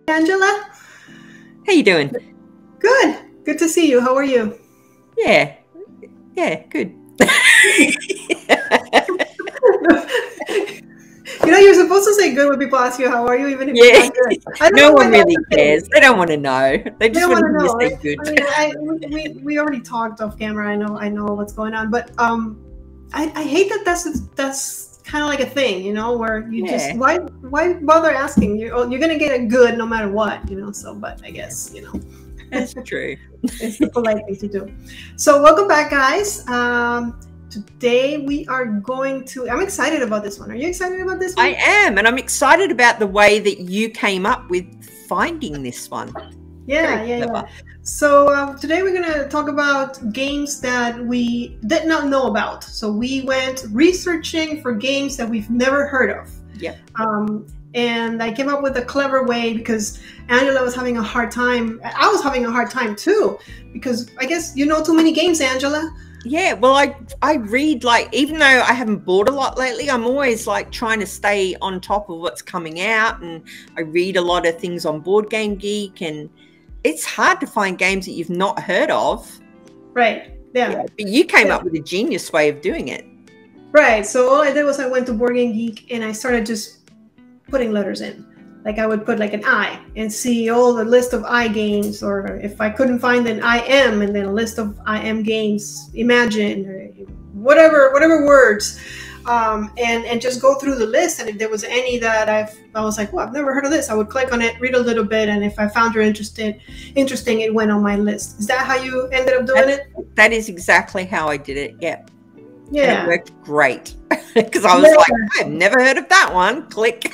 Angela? How you doing? Good. Good to see you. How are you? Yeah, good. You know, you're supposed to say good when people ask you how are you, even if Yeah, you're not good. I don't no know why one that's really the thing. cares. They don't want to know. They They just don't want want to to know, hear right? you say good. I mean, we already talked off camera. I know what's going on, but I hate that that's kind of like a thing, you know, where you just Yeah. why bother asking? You're gonna get a good no matter what, you know. So, but I guess That's true. it's the polite thing to do. So, welcome back, guys. Today we are going to. I'm excited about this one. Are you excited about this one? I am, and I'm excited about the way that you came up with finding this one. Yeah. So today we're going to talk about games that we did not know about. So we went researching for games that we've never heard of. Yep. And I came up with a clever way because Angela was having a hard time. I was having a hard time too, because I guess you know too many games, Angela. Yeah, well, I read, like, even though I haven't bought a lot lately, I'm always like trying to stay on top of what's coming out, and I read a lot of things on Board Game Geek, and it's hard to find games that you've not heard of. Right. Yeah. But you came up with a genius way of doing it. Right. So all I did was I went to Board Game Geek and I started just putting letters in. Like I would put like an I and see all the list of I games, or if I couldn't find an IM, and then a list of IM games, Imagine, or whatever words, and just go through the list. And if there was any that I was like, well, I've never heard of this, I would click on it, read a little bit, and if I found it interesting, it went on my list. Is that how you ended up doing it? That is exactly how I did it. Yeah. Yeah. And it worked great because I was like, I've never heard of that one. Click.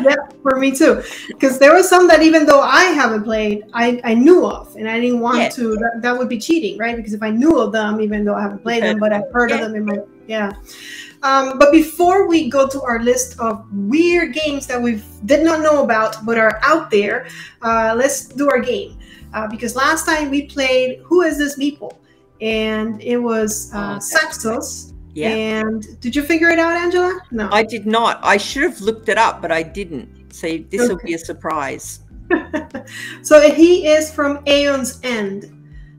Yeah, for me too. Because there were some that even though I haven't played, I knew of, and I didn't want to. That would be cheating, right? Because if I knew of them, even though I haven't played them, but I've heard of them in my But before we go to our list of weird games that we did not know about but are out there, let's do our game. Because last time we played Who Is This Meeple? And it was Saxos. Yeah. And did you figure it out, Angela? No. I did not. I should have looked it up, but I didn't. So this will be a surprise. So he is from Aeon's End.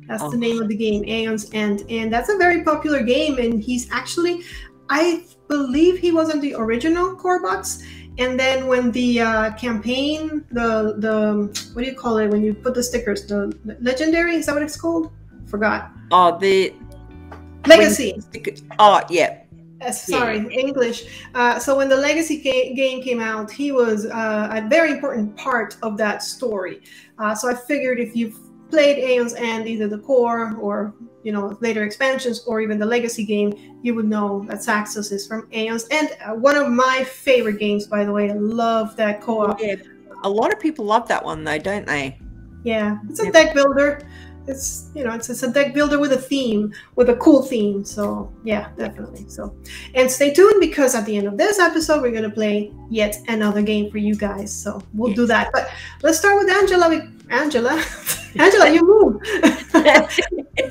That's the name of the game, Aeon's End. And that's a very popular game. And he's actually, I believe he was on the original Core Box. And then when the campaign, the what do you call it when you put the stickers? The legendary, is that what it's called? Forgot. Oh, the Legacy. Yeah. Sorry, English. So when the Legacy game came out, he was a very important part of that story. So I figured if you've played Aeon's End, either the core or later expansions, or even the Legacy game, you would know that Saxos is from Aeon's End. One of my favorite games, by the way. I love that co-op. Yeah, a lot of people love that one, though, don't they? Yeah, it's a deck builder. It's it's a deck builder with a theme, with a cool theme. So yeah, definitely. So, and stay tuned, because at the end of this episode we're gonna play yet another game for you guys. So we'll do that. But let's start with Angela. Angela, you move.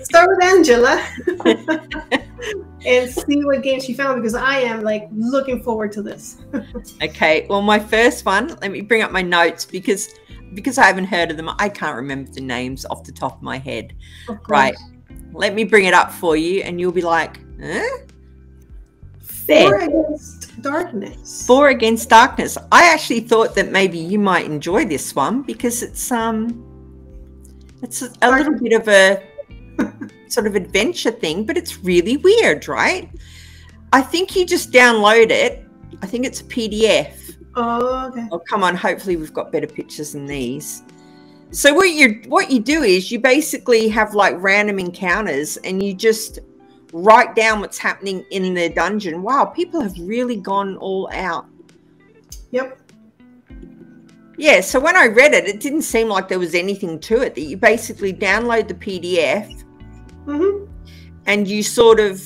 Start with Angela and see what game she found, because I am like looking forward to this. Okay. Well, my first one. Let me bring up my notes because I haven't heard of them. I can't remember the names off the top of my head. Right. Let me bring it up for you and you'll be like, huh? Four Against Darkness. Four Against Darkness. I actually thought that maybe you might enjoy this one because it's a little bit of a sort of adventure thing, but it's really weird, right? I think you just download it. I think it's a PDF. Oh, okay. Oh, come on. Hopefully we've got better pictures than these. So what you do is you basically have like random encounters and you just write down what's happening in the dungeon. Wow, people have really gone all out. Yep. Yeah, so when I read it, it didn't seem like there was anything to it. That you basically download the PDF and you sort of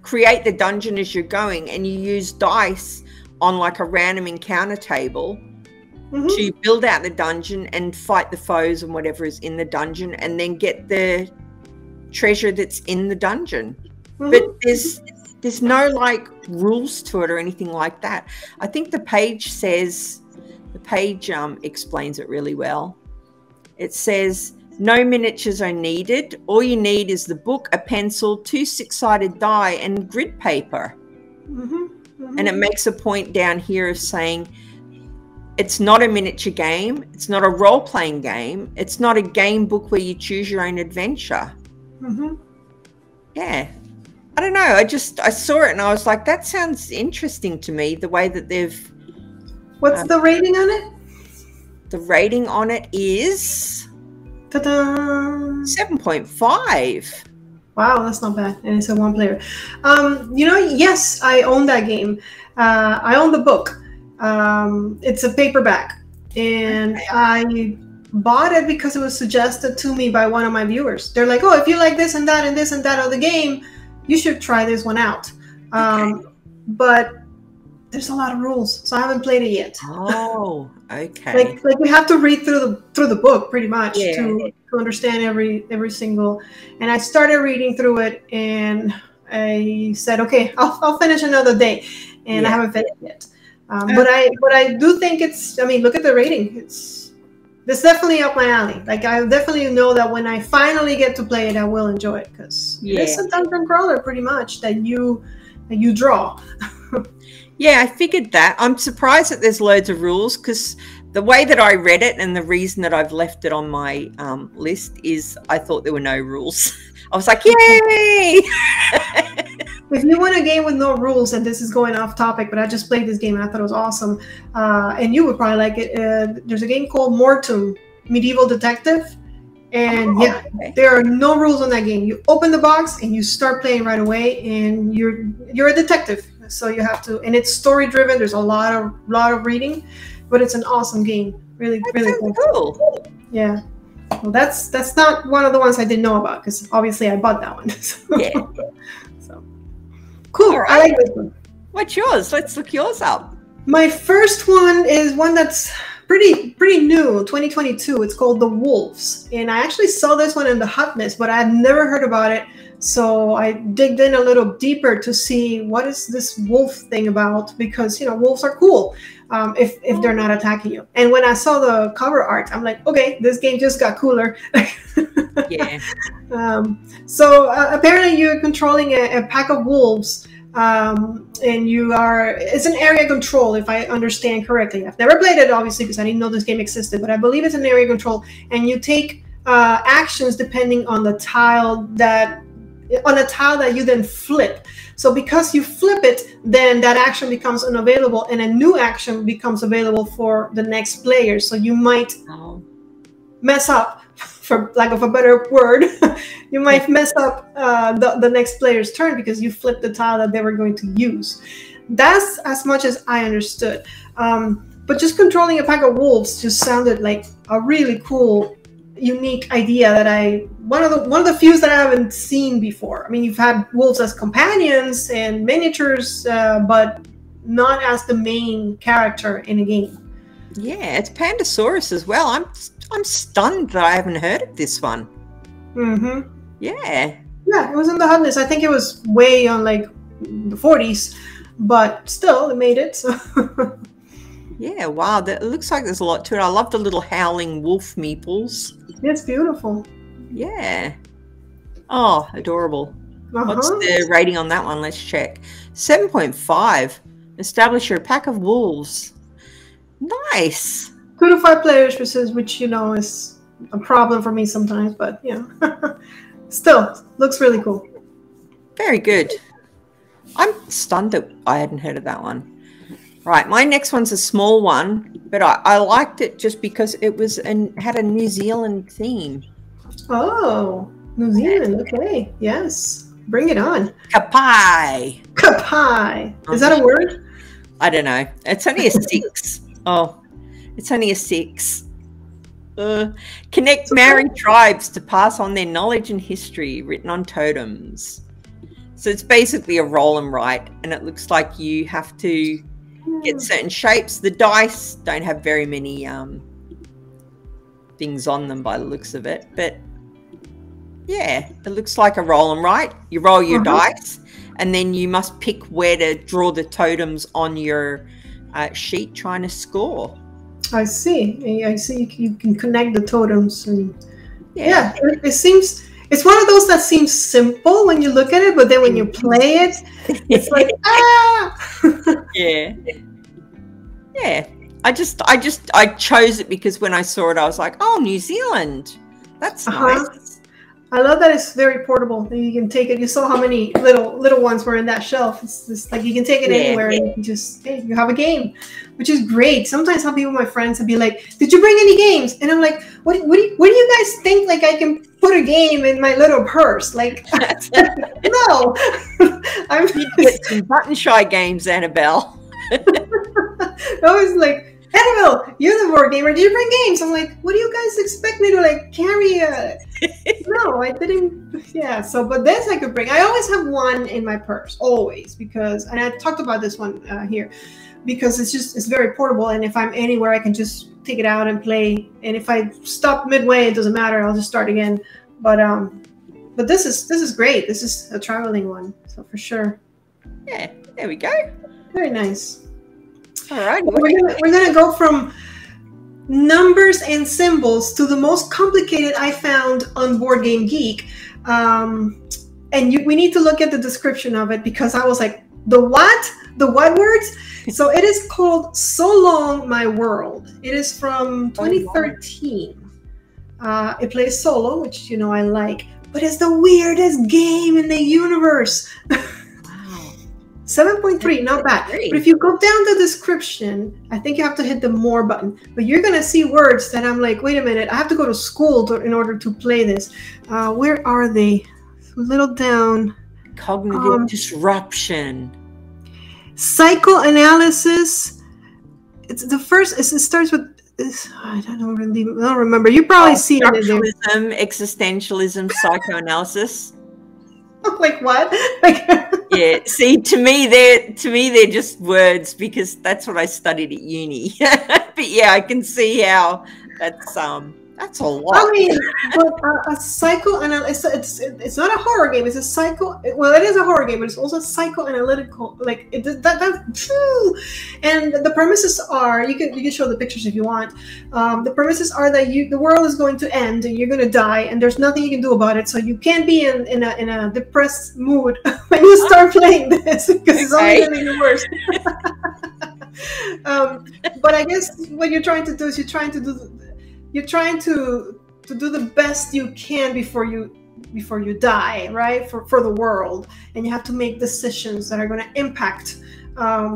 create the dungeon as you're going, and you use dice on like a random encounter table to build out the dungeon and fight the foes and whatever is in the dungeon, and then get the treasure that's in the dungeon. But there's no like rules to it or anything like that. I think the page says The page explains it really well. It says, no miniatures are needed. All you need is the book, a pencil, 2 6-sided die, and grid paper. And it makes a point down here of saying it's not a miniature game. It's not a role-playing game. It's not a game book where you choose your own adventure. Yeah. I don't know. I saw it and I was like, that sounds interesting to me, the way that they've... What's the rating on it? The rating on it is... Ta-da! 7.5. Wow, that's not bad. And it's a 1-player. You know, yes, I own that game. I own the book. It's a paperback. And I bought it because it was suggested to me by one of my viewers. They're like, oh, if you like this and that and this and that of the game, you should try this one out. But there's a lot of rules, so I haven't played it yet. Oh, okay. Like you have to read through the book pretty much to understand every single. And I started reading through it, and I said, okay, I'll finish another day, and I haven't finished it. But I do think it's. I mean, look at the rating. It's definitely up my alley. Like, I definitely know that when I finally get to play it, I will enjoy it, because it's a dungeon crawler pretty much that you draw. Yeah, I figured that. I'm surprised that there's loads of rules, because the way that I read it and the reason that I've left it on my list is I thought there were no rules. I was like, yay! If you want a game with no rules, and this is going off topic, but I just played this game and I thought it was awesome, and you would probably like it. There's a game called Mortum, Medieval Detective. And there are no rules on that game. You open the box and you start playing right away, and you're a detective. So you have to, and it's story driven. There's a lot of reading, but it's an awesome game. Really cool. Yeah. Well, that's not one of the ones I didn't know about, because obviously I bought that one. So cool. Right. I like this one. What's yours? Let's look yours up. My first one is one that's pretty new, 2022. It's called The Wolves, and I actually saw this one in the hot list, but I had never heard about it. So I digged in a little deeper to see what is this wolf thing about, because wolves are cool if they're not attacking you. And when I saw the cover art, I'm like, okay, this game just got cooler. Yeah. So apparently you're controlling a pack of wolves. And it's an area control, if I understand correctly. I've never played it, obviously, because I didn't know this game existed, but I believe it's an area control, and you take actions depending on the tile that you then flip. So because you flip it, then that action becomes unavailable, and a new action becomes available for the next player. So you might mess up, for lack of a better word, you might mess up the next player's turn because you flipped the tile that they were going to use. That's as much as I understood. But just controlling a pack of wolves just sounded like a really cool, unique idea that one of the few that I haven't seen before. I mean, you've had wolves as companions and miniatures, but not as the main character in a game. Yeah, it's Pandasaurus as well. I'm stunned that I haven't heard of this one. Yeah, it was in the hot list. I think it was way on like the 40s, but still it made it. So yeah, wow, it looks like there's a lot to it. I love the little howling wolf meeples. It's beautiful. Yeah. Oh, adorable. What's the rating on that one? Let's check. 7.5. Establish your pack of wolves. Nice. 2 to 5 players, which is a problem for me sometimes, but still looks really cool. Very good. I'm stunned that I hadn't heard of that one. Right, my next one's a small one, but I liked it just because it was had a New Zealand theme. Oh, New Zealand. Okay, yes, bring it on. Kapai. Is that a word? I don't know. It's only a 6. Oh. It's only a 6. Connect married tribes to pass on their knowledge and history written on totems. So it's basically a roll and write, and it looks like you have to get certain shapes. The dice don't have very many things on them by the looks of it, but yeah, it looks like a roll and write. You roll your dice, and then you must pick where to draw the totems on your sheet trying to score. I see. I see. You can connect the totems, and yeah, it seems. It's one of those that seems simple when you look at it, but then when you play it, it's like yeah. Yeah. I chose it because when I saw it, I was like, oh, New Zealand. That's nice. I love that it's very portable. You can take it. You saw how many little ones were in that shelf. It's just like you can take it anywhere, and you can just, hey, you have a game, which is great. Sometimes I'll be with my friends and be like, "Did you bring any games?" And I'm like, "What do you guys think? Like I can put a game in my little purse? Like, no." I'm get some button shy games, Annabelle. I was like, Annabelle, you're the board gamer. Do you bring games? I'm like, what do you guys expect me to like carry? No, I didn't. Yeah. So, but this I could bring. I always have one in my purse, always, because, and I talked about this one here, because it's very portable, and if I'm anywhere, I can just take it out and play. And if I stop midway, it doesn't matter. I'll just start again. But this is great. This is a traveling one, so for sure. Yeah. There we go. Very nice. All right. We're gonna go from numbers and symbols to the most complicated I found on Board Game Geek, and we need to look at the description of it, because I was like, the what words? So it is called So Long My World. It is from 2013. It plays solo, which I like, but it's the weirdest game in the universe. 7.3, not bad. But if you go down the description, I think you have to hit the more button. But you're going to see words that I'm like, wait a minute, I have to go to school in order to play this. Where are they? A little down. Cognitive disruption. Psychoanalysis. It's the first, it starts with, I don't remember. You probably see it in there. Existentialism, psychoanalysis. Like what? Yeah, see, to me they're just words, because that's what I studied at uni. But yeah, I can see how that's a lot. I mean, but a psychoanalysis, it's not a horror game. It's a well, it is a horror game, but it's also psychoanalytical. Like and the premises are, you can show the pictures if you want. The premises are that the world is going to end and you're going to die, and there's nothing you can do about it. So you can't be in a depressed mood when you start playing this, because it's only going to be worse. But I guess what you're trying to do is you're trying to do the best you can before you die, right? For the world, and you have to make decisions that are going to impact, how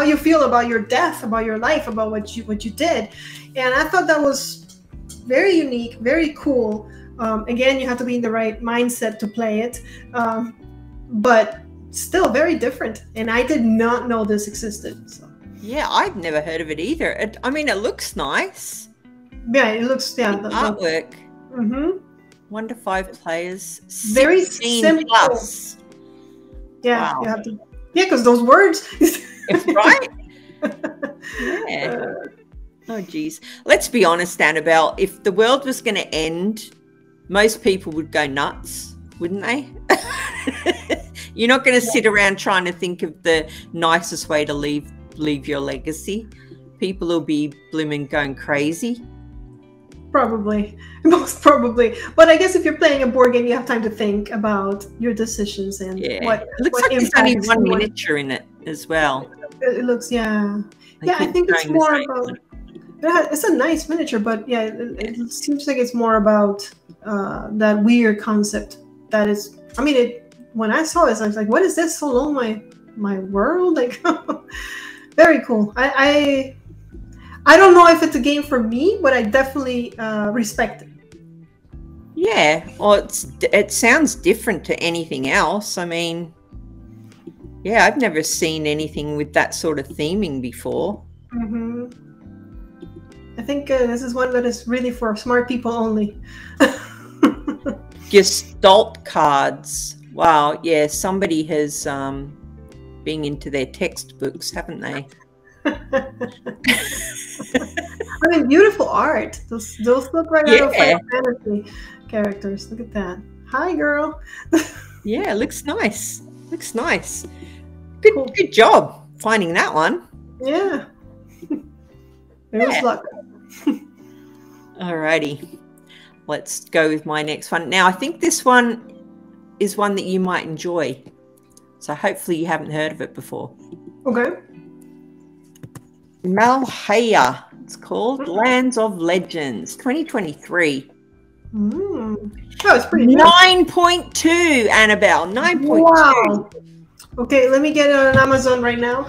you feel about your death, about your life, about what you did. And I thought that was very unique, very cool. Again, you have to be in the right mindset to play it, but still very different. And I did not know this existed. So. Yeah, I've never heard of it either. It looks nice. Yeah, it looks, the artwork. Mm-hmm. 1 to 5 players. Very simple. Plus. Yeah, wow. You have to. Yeah, because those words. Right? Yeah. Oh, geez. Let's be honest, Annabelle. If the world was going to end, most people would go nuts, wouldn't they? You're not going to sit around trying to think of the nicest way to leave your legacy. People will be blooming going crazy. Probably, most probably. But I guess if you're playing a board game, you have time to think about your decisions and what. It looks like there's only one miniature in it as well. It looks, yeah. I think it's more about. Yeah, it's a nice miniature, but yeah, it seems like it's more about that weird concept. That is, when I saw this, I was like, "What is this? So long, my world!" Like. Very cool. I don't know if it's a game for me, but I definitely respect it. Yeah, well, it sounds different to anything else. Yeah, I've never seen anything with that sort of theming before. Mm-hmm. I think this is one that is really for smart people only. Gestalt cards. Wow, yeah, somebody has being into their textbooks, haven't they? Beautiful art. Those look right out of Final Fantasy characters. Look at that. Hi, girl. Yeah, looks nice. Looks nice. Good job finding that one. Yeah. It was luck. Alrighty. Let's go with my next one. Now, I think this one is one that you might enjoy. So hopefully you haven't heard of it before. Okay. Malhaya. It's called Lands of Legends 2023. Oh, it's pretty good. 9.2, Annabelle. 9.2. Wow. Okay, let me get it on Amazon right now.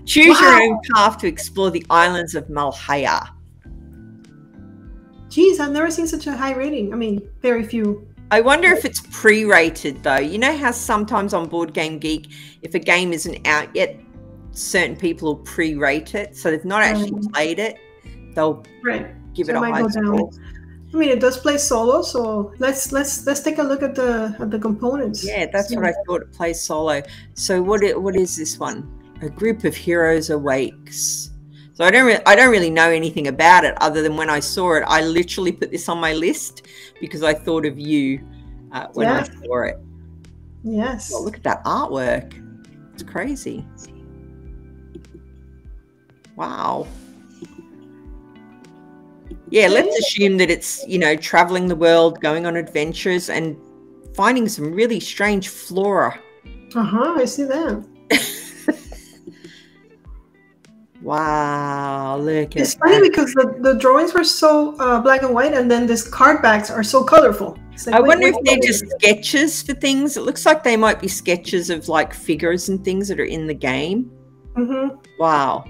Choose your own path to explore the islands of Malhaya. Geez, I've never seen such a high rating. I mean, very few. I wonder if it's pre-rated though. You know how sometimes on Board Game Geek, if a game isn't out yet, certain people will pre-rate it. So they've not actually played it. They'll give it a high score. I mean, it does play solo, so let's take a look at the components. Yeah, that's what I thought. It plays solo. So what is this one? A group of heroes awakes. So I don't really know anything about it other than when I saw it, I literally put this on my list because I thought of you when I saw it. Yes. Oh, look at that artwork. It's crazy. Wow. Yeah, let's assume that it's, you know, traveling the world, going on adventures and finding some really strange flora. I see that. Wow, look at that. It's funny because the drawings were so black and white, and then these card backs are so colorful. Like, I wonder if they're just sketches for things. It looks like they might be sketches of like figures and things that are in the game. Wow.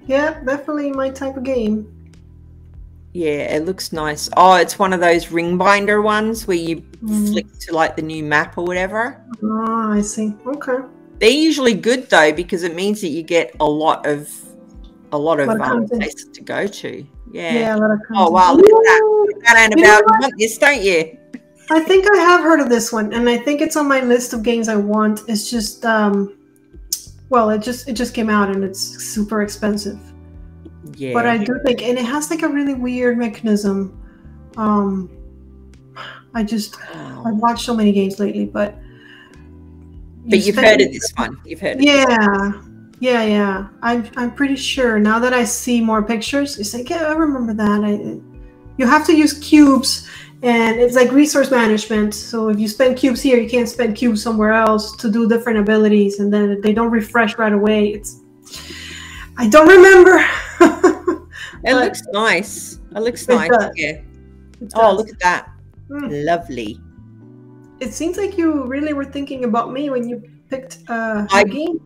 Yeah, definitely my type of game. Yeah, it looks nice. Oh, it's one of those ring binder ones where you flick to like the new map or whatever. Oh, I see. Okay. They're usually good though because it means that you get a lot of places to go to. Yeah. A lot of content. Oh wow, look at that. Look at that, Annabelle. You want this, don't you? I think I have heard of this one, and I think it's on my list of games I want. It's just well, it just came out and it's super expensive. Yeah. But I do think, and it has like a really weird mechanism. I've watched so many games lately, but you've heard of this one. You've heard of this one. Yeah. I'm pretty sure now that I see more pictures, it's like, yeah, I remember that. You have to use cubes, and it's like resource management. So if you spend cubes here, you can't spend cubes somewhere else to do different abilities, and then they don't refresh right away. I don't remember. It looks nice. It looks nice. Yeah. Oh, look at that. Lovely. It seems like you really were thinking about me when you picked a game.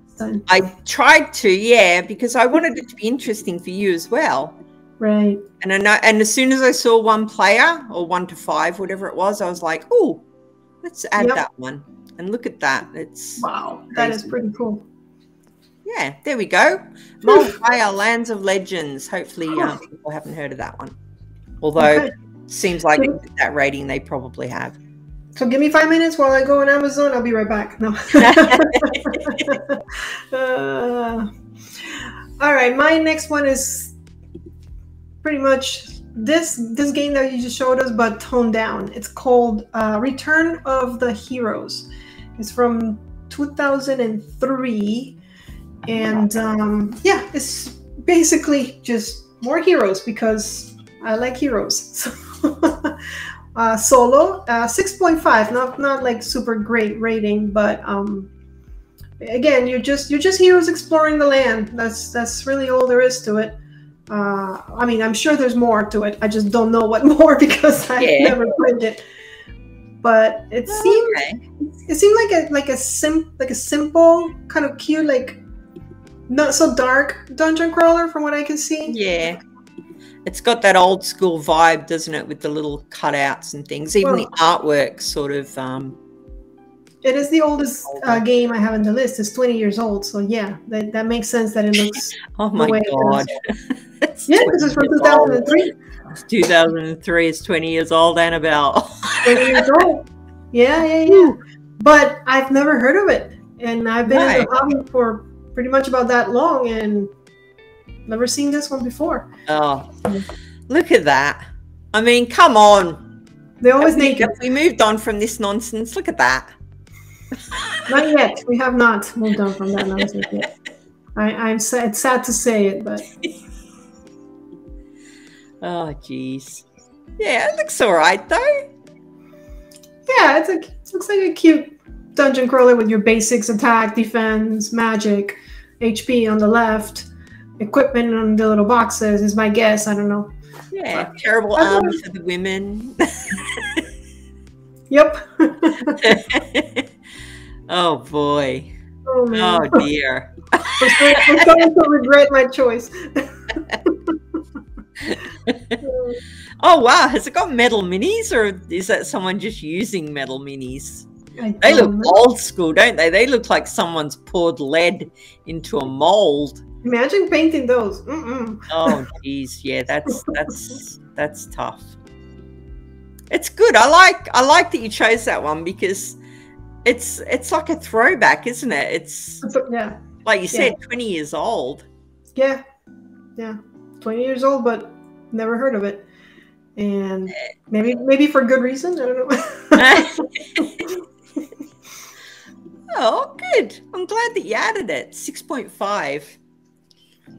I tried to, yeah, because I wanted it to be interesting for you as well. Right. And and as soon as I saw 1 player or 1 to 5, whatever it was, I was like, oh, let's add that one. And look at that. It's wow, that is pretty cool. Yeah, there we go. Malhaya, Lands of Legends. Hopefully people haven't heard of that one. Although it seems like with that rating they probably have. So give me 5 minutes while I go on Amazon. I'll be right back. No. All right, my next one is pretty much this game that you just showed us, but toned down. It's called Return of the Heroes. It's from 2003. And it's basically just more heroes because I like heroes. Solo, 6.5, not like super great rating, but again, you're just heroes exploring the land. That's really all there is to it. I mean, I'm sure there's more to it. I just don't know what more because I've never played it. But it seemed like a simple kind of cute, like not so dark dungeon crawler from what I can see. Yeah. It's got that old school vibe, doesn't it, with the little cutouts and things. Even the artwork sort of... it is the oldest game I have on the list. It's 20 years old. So, yeah, that makes sense that it looks... Oh, my God. Yeah, this is from 2003. It's 2003. It's 20 years old, Annabelle. 20 years old. Yeah. But I've never heard of it. And I've been in the hobby for pretty much about that long and never seen this one before. Oh, look at that. I mean, come on. They're always naked. We moved on from this nonsense. Look at that. Not yet. We have not moved on from that nonsense yet. I'm sad. It's sad to say it, but oh, geez. Yeah, it looks all right though. Yeah, looks like a cute dungeon crawler with your basics: attack, defense, magic, HP on the left, equipment on the little boxes. Is my guess. I don't know. Yeah, terrible armor for the women. Yep. Oh boy. Oh, man. Oh dear. I'm going to regret my choice. Oh wow, has it got metal minis, or is that someone just using metal minis? They look old school, don't they? They look like someone's poured lead into a mold. Imagine painting those. Mm-mm. Oh geez, yeah, that's tough. It's good. I like that you chose that one because it's like a throwback, isn't it? It's yeah, like you said, 20 years old. Yeah, 20 years old, but never heard of it. And maybe for good reason. I don't know. Oh, good. I'm glad that you added it. 6.5.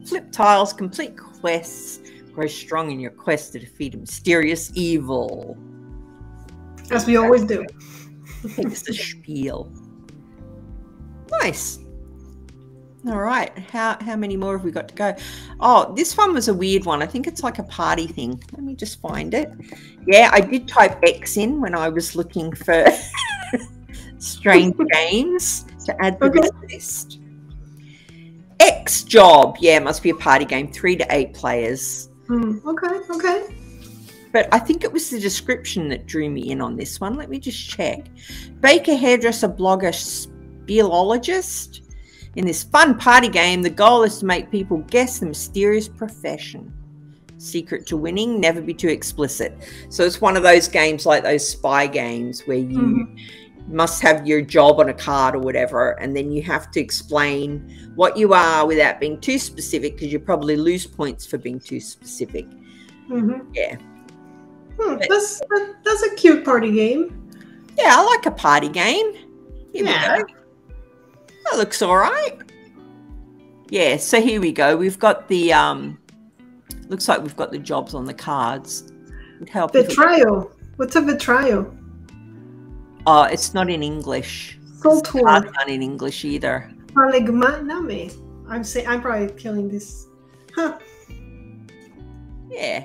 Flip tiles, complete quests, grow strong in your quest to defeat a mysterious evil. As we always do. It's the spiel. Nice. All right. How many more have we got to go? Oh, this one was a weird one. I think it's like a party thing. Let me just find it. Yeah, I did type X in when I was looking for strange games to add to this list. X Job. Yeah, it must be a party game. 3 to 8 players. Okay. But I think it was the description that drew me in on this one. Let me just check. Baker, hairdresser, blogger, spielologist. In this fun party game, the goal is to make people guess the mysterious profession. Secret to winning, never be too explicit. So it's one of those games like those spy games where you must have your job on a card or whatever, and then you have to explain what you are without being too specific, because you probably lose points for being too specific. Yeah. That's a cute party game. Yeah, I like a party game. Here we go. That looks all right. Yeah, so here we go. We've got the looks like we've got the jobs on the cards. It'd help. Betrayal. What's a betrayal? Oh, it's not in English. It's not in English either. Paligmaname. I'm probably killing this. Huh. Yeah,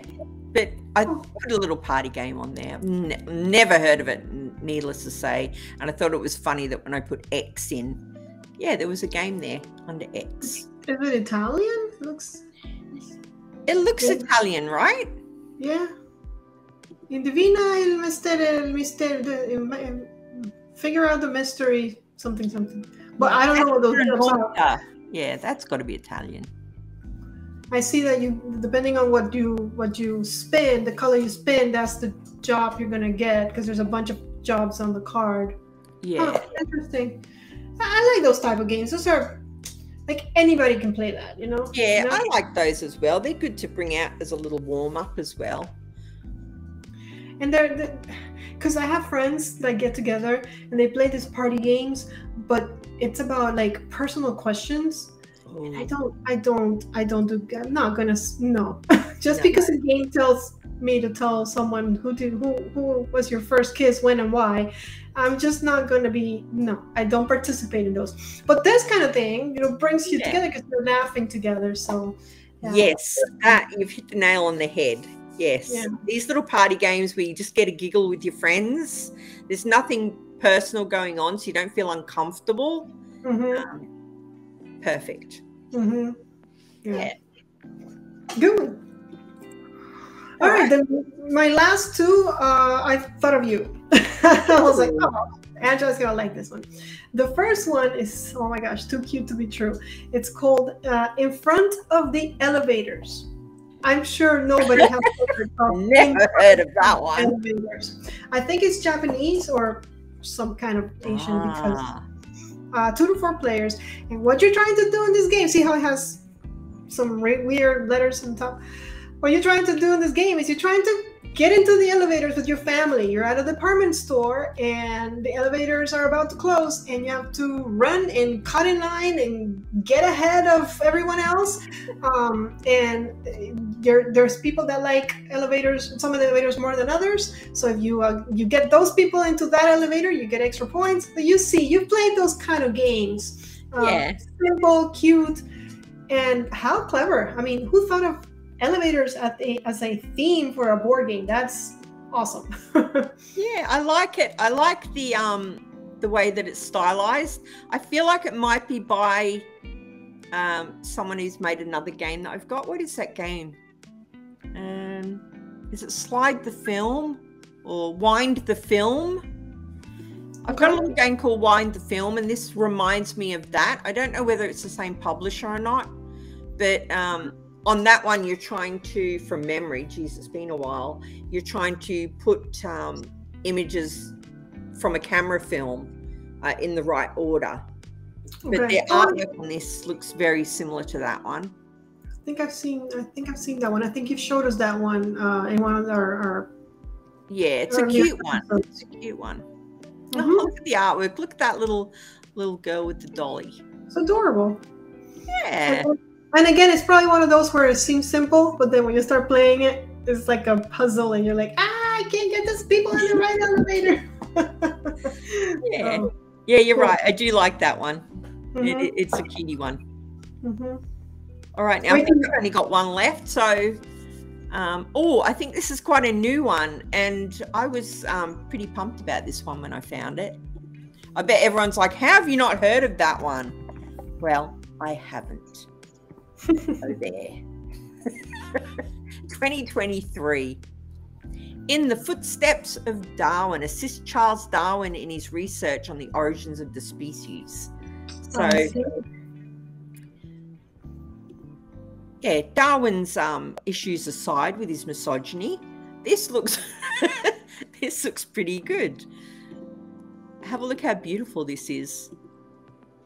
but I put a little party game on there. Never heard of it, needless to say. And I thought it was funny that when I put X in, yeah, there was a game there under X. Is it Italian? It looks Italian, right? Yeah. Indivina il misterio, figure out the mystery, something. But I don't know what those are. Yeah, that's got to be Italian. I see that depending on what you spin, the color you spin, that's the job you're gonna get, because there's a bunch of jobs on the card. Yeah. Oh, interesting. I like those type of games. Those are like anybody can play that, you know? Yeah, you know? I like those as well. They're good to bring out as a little warm up as well. And they're because I have friends that get together and they play these party games, but it's about like personal questions. And I don't do. I'm not gonna just because a game tells me to tell someone who was your first kiss, when and why. I'm just not gonna be. No, I don't participate in those. But this kind of thing, brings you together because you're laughing together. So yes, you've hit the nail on the head. Yes, these little party games where you just get a giggle with your friends. There's nothing personal going on, so you don't feel uncomfortable. Perfect. Yeah. Good. All right. Then my last two, I thought of you. I was like, oh, Angela's gonna like this one. The first one is, oh my gosh, too cute to be true. It's called In Front of the Elevators. I'm sure nobody has never heard of that one. Elevators. I think it's Japanese or some kind of Asian because 2 to 4 players. And what you're trying to do in this game, see how it has some weird letters on top? What you're trying to do in this game is you're trying to get into the elevators with your family. You're at a department store and the elevators are about to close and you have to run and cut in line and get ahead of everyone else. And there's people that like elevators, some of the elevators more than others. So if you get those people into that elevator, you get extra points. But you've played those kind of games. Simple, cute, and how clever. I mean, who thought of elevators as a theme for a board game? That's awesome. Yeah, I like it. I like the way that it's stylized. I feel like it might be by someone who's made another game that I've got. What is that game? Is it Slide the Film or Wind the Film? I've got a little game called Wind the Film, and this reminds me of that. I don't know whether it's the same publisher or not, but on that one, you're trying to, from memory, geez, it's been a while, you're trying to put images from a camera film in the right order. But the artwork on this looks very similar to that one. I think I've seen that one. I think you've showed us that one in one of our yeah, it's a cute one. It's a cute one. Oh, look at the artwork. Look at that little girl with the dolly. It's adorable. Yeah. And again, it's probably one of those where it seems simple, but then when you start playing it, it's like a puzzle, and you're like, I can't get these people in the right elevator. Yeah, yeah, you're right. I do like that one. It's a cutie one. All right, now I think I've only got one left. So, I think this is quite a new one, and I was pretty pumped about this one when I found it. I bet everyone's like, how have you not heard of that one? Well, I haven't. Oh, there. 2023. In the footsteps of Darwin, assist Charles Darwin in his research on the origins of the species. So, yeah, Darwin's issues aside with his misogyny, this looks pretty good. Have a look how beautiful this is.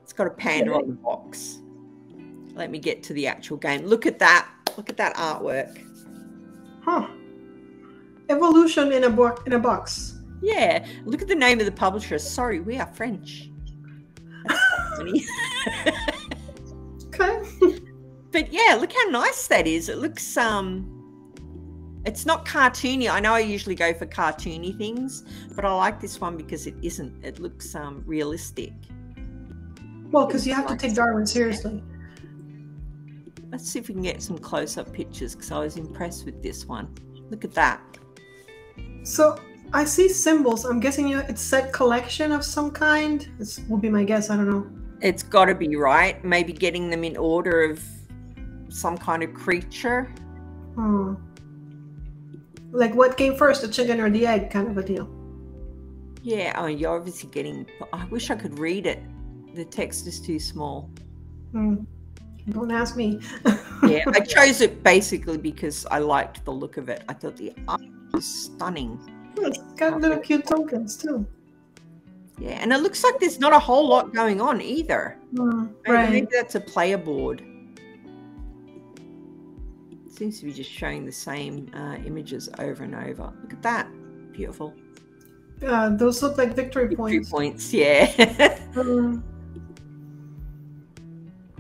It's got a panda on the box. Let me get to the actual game. Look at that. Look at that artwork. Huh. Evolution in a box. Yeah. Look at the name of the publisher. Sorry, we are French. That's funny. Okay. But yeah, look how nice that is. It looks it's not cartoony. I know I usually go for cartoony things, but I like this one because it isn't. It looks realistic. Well, because you have to take Darwin seriously. Let's see if we can get some close-up pictures, because I was impressed with this one. Look at that. So I see symbols. I'm guessing it's set collection of some kind. This will be my guess. I don't know. It's got to be, right? Maybe getting them in order of some kind of creature. Like what came first, the chicken or the egg, kind of a deal. Yeah. Oh, you're obviously getting. I wish I could read it. The text is too small. Don't ask me. Yeah, I chose it basically because I liked the look of it. I thought the art was stunning. It's got little cute tokens too. Yeah, and it looks like there's not a whole lot going on either. Right. Maybe that's a player board. It seems to be just showing the same images over and over. Look at that. Beautiful. Those look like victory points. Victory points, yeah.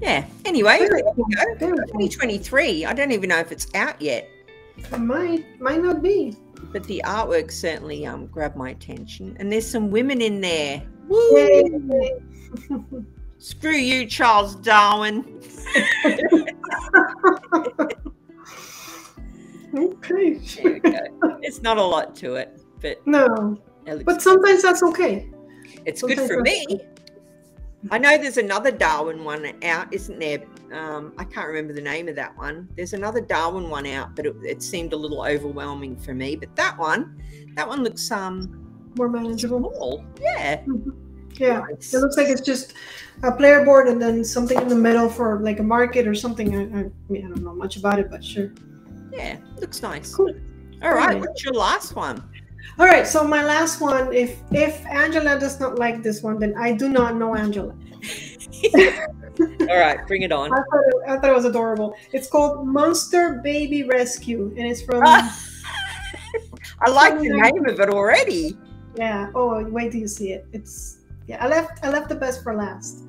Yeah. Anyway, there we go. 2023. I don't even know if it's out yet. It might not be. But the artwork certainly grabbed my attention. And there's some women in there. Woo! Screw you, Charles Darwin. Okay. There we go. It's not a lot to it, but no. But sometimes that's okay. It's good for me. I know there's another Darwin one out, isn't there? I can't remember the name of that one. There's another Darwin one out, but it seemed a little overwhelming for me. But that one looks more manageable. Small. Yeah. Yeah. Nice. It looks like it's just a player board and then something in the middle for like a market or something. I mean, I don't know much about it, but sure. Yeah, looks nice. Cool. All right, what's your last one? All right, so my last one, if Angela does not like this one, then I do not know Angela. All right, bring it on. I thought it was adorable. It's called Monster Baby Rescue, and it's from I like the name of it already. Yeah. Oh, wait till you see it. It's I left the best for last.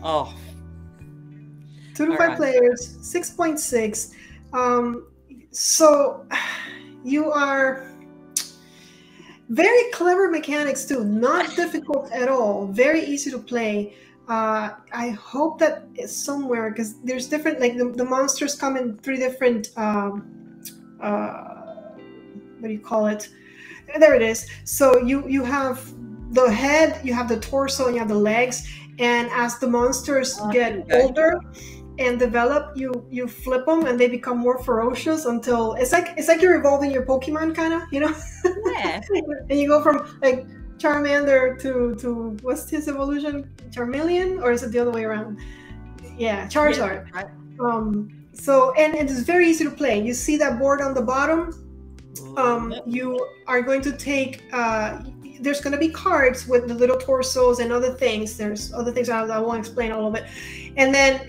Oh. 2 to 5 players, 6.6. So you are very clever mechanics too. Not difficult at all. Very easy to play. I hope that it's somewhere, because there's different, like the monsters come in 3 different what do you call it? There it is. So you have the head, you have the torso, and you have the legs. And as the monsters get older and develop, you flip them and they become more ferocious until it's like you're evolving your Pokemon, kind of, you know? Yeah. And you go from like Charmander to what's his evolution? Charmeleon, or is it the other way around? Yeah, Charizard. Yeah, right. So and it's very easy to play. You see that board on the bottom? You are going to take there's going to be cards with the little torsos and other things. There's other things I won't explain all of it. And then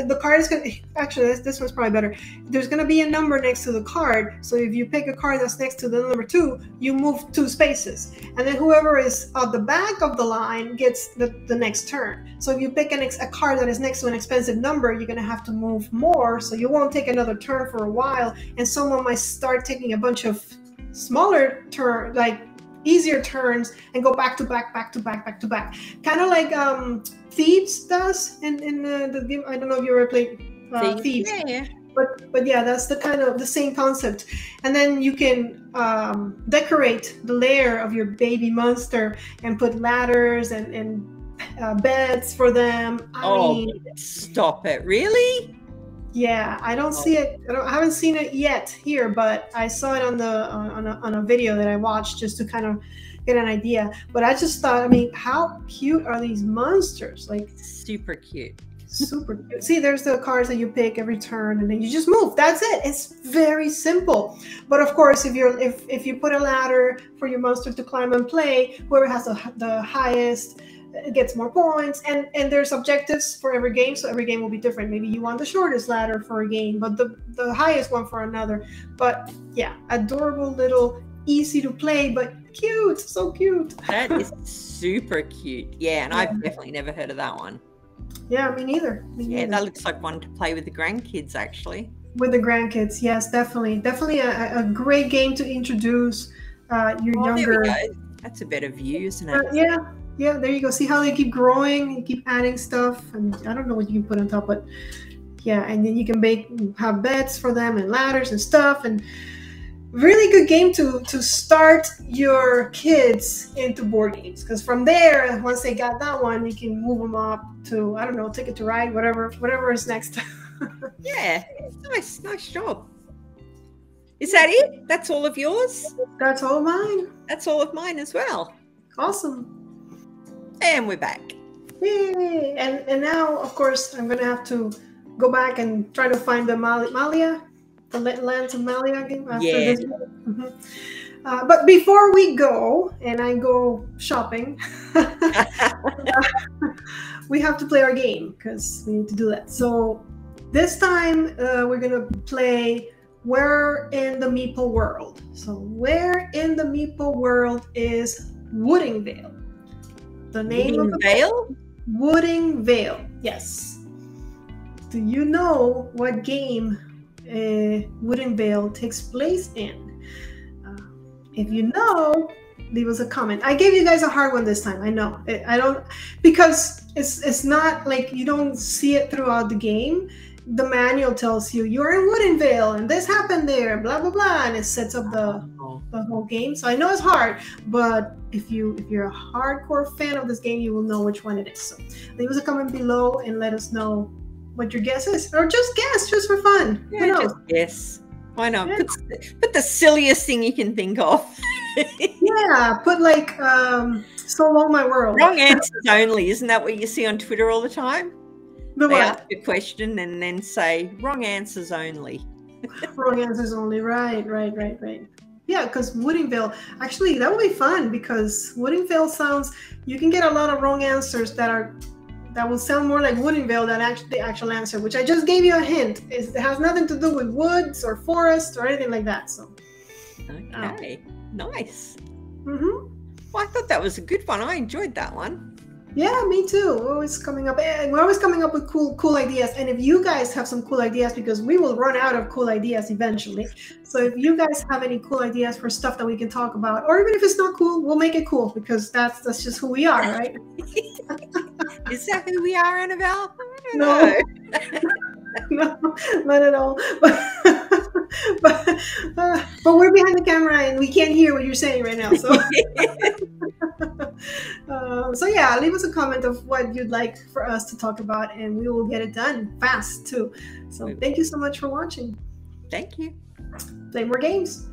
the card is going to, actually this one's probably better. There's going to be a number next to the card. So if you pick a card that's next to the number 2, you move 2 spaces. And then whoever is at the back of the line gets the next turn. So if you pick a card that is next to an expensive number, you're going to have to move more. So you won't take another turn for a while. And someone might start taking a bunch of smaller turns, like easier turns, and go back to back. Kind of like Thieves does in the game. I don't know if you ever played Thieves. Yeah. But yeah, that's the same concept. And then you can decorate the lair of your baby monster and put ladders and beds for them. I mean, stop it! Really? Yeah, I don't see it. I haven't seen it yet here, but I saw it on a video that I watched just to kind of get an idea. But I just thought, I mean, how cute are these monsters? Like, super cute. Super cute. See, there's the cards that you pick every turn, and then you just move. That's it. It's very simple. But of course, if you put a ladder for your monster to climb and play, whoever has the highest gets more points, and there's objectives for every game, so every game will be different. Maybe you want the shortest ladder for a game, but the highest one for another. But yeah, adorable little, easy to play, but cute. So cute. That is super cute. Yeah, and I've definitely never heard of that one. Yeah, me neither. Yeah, that looks like one to play with the grandkids, actually. With the grandkids, yes, definitely a great game to introduce your younger. There we go. That's a better view, isn't it? Yeah, there you go. See how they keep growing, you keep adding stuff, and I don't know what you can put on top, but yeah, and then you can have beds for them and ladders and stuff, and really good game to start your kids into board games, because from there, once they got that one, you can move them up to, I don't know, Ticket to Ride, whatever is next. Yeah, nice job. Is that it? That's all of yours? That's all of mine. That's all of mine as well. Awesome. And we're back. Yay! And now, of course, I'm gonna have to go back and try to find the Malia, the Lands of Malia game after this. Mm-hmm. But before we go, and I go shopping, we have to play our game, because we need to do that. So this time we're gonna play Where in the Meeple World. So where in the Meeple World is Wooding Vale? The name of the Vale? Wooding Vale. Yes. Do you know what game Wooding Vale takes place in? If you know, leave us a comment. I gave you guys a hard one this time. I know. I don't, because it's not like you don't see it throughout the game. The manual tells you you're in Wooding Vale and this happened there, blah blah blah, and it sets up the whole game. So I know it's hard, but if you're a hardcore fan of this game, you will know which one it is. So leave us a comment below and let us know what your guess is, or just guess, just for fun. Yeah, just guess. Why not? Yeah. Put the silliest thing you can think of. Yeah, put like So Long My World. Wrong answers only. Isn't that what you see on Twitter all the time? They ask a question and then say wrong answers only. Wrong answers only. Right. Yeah, because Wooding Vale, actually, that would be fun, because Wooding Vale sounds, you can get a lot of wrong answers that will sound more like Wooding Vale than the actual answer, which I just gave you a hint. It has nothing to do with woods or forests or anything like that. So Okay, nice. Mm-hmm. Well, I thought that was a good one. I enjoyed that one. Yeah, me too. We're always coming up with cool ideas. And if you guys have some cool ideas, because we will run out of cool ideas eventually. So if you guys have any cool ideas for stuff that we can talk about, or even if it's not cool, we'll make it cool, because that's just who we are, right? Is that who we are, Annabelle? No. No, not at all. But we're behind the camera and we can't hear what you're saying right now. So, so yeah, leave us a comment of what you'd like for us to talk about, and we will get it done fast too. So thank you so much for watching. Thank you. Play more games.